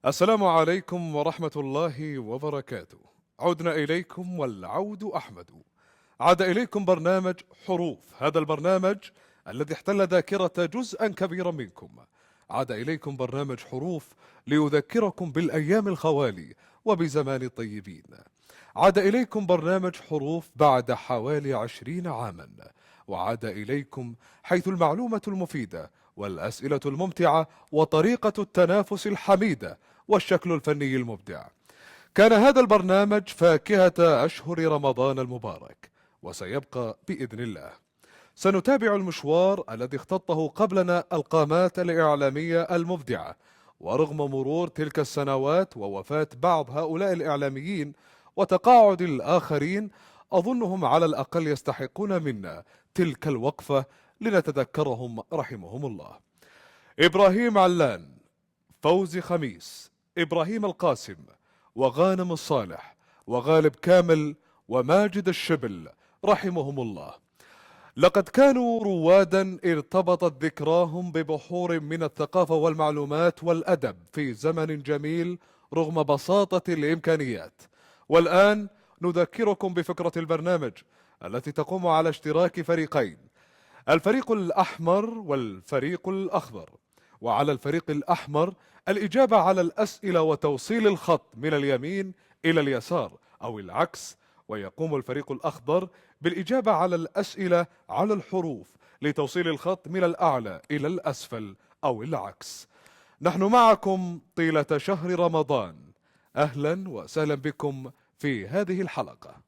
السلام عليكم ورحمة الله وبركاته. عدنا إليكم والعود أحمد. عاد إليكم برنامج حروف، هذا البرنامج الذي احتل ذاكرة جزءا كبيرا منكم. عاد إليكم برنامج حروف ليذكركم بالأيام الخوالي وبزمان الطيبين. عاد إليكم برنامج حروف بعد حوالي 20 عاما، وعاد إليكم حيث المعلومة المفيدة والأسئلة الممتعة وطريقة التنافس الحميدة والشكل الفني المبدع. كان هذا البرنامج فاكهة أشهر رمضان المبارك، وسيبقى بإذن الله. سنتابع المشوار الذي اختطه قبلنا القامات الإعلامية المبدعة، ورغم مرور تلك السنوات ووفاة بعض هؤلاء الإعلاميين وتقاعد الآخرين، أظنهم على الأقل يستحقون منا تلك الوقفة لنتذكرهم رحمهم الله. إبراهيم علان، فوزي خميس، إبراهيم القاسم، وغانم الصالح، وغالب كامل، وماجد الشبل رحمهم الله. لقد كانوا روادا ارتبطت ذكراهم ببحور من الثقافة والمعلومات والأدب في زمن جميل رغم بساطة الإمكانيات. والآن نذكركم بفكرة البرنامج التي تقوم على اشتراك فريقين: الفريق الأحمر والفريق الأخضر. وعلى الفريق الأحمر الإجابة على الأسئلة وتوصيل الخط من اليمين إلى اليسار أو العكس، ويقوم الفريق الأخضر بالإجابة على الأسئلة على الحروف لتوصيل الخط من الأعلى إلى الأسفل أو العكس. نحن معكم طيلة شهر رمضان. أهلا وسهلا بكم في هذه الحلقة.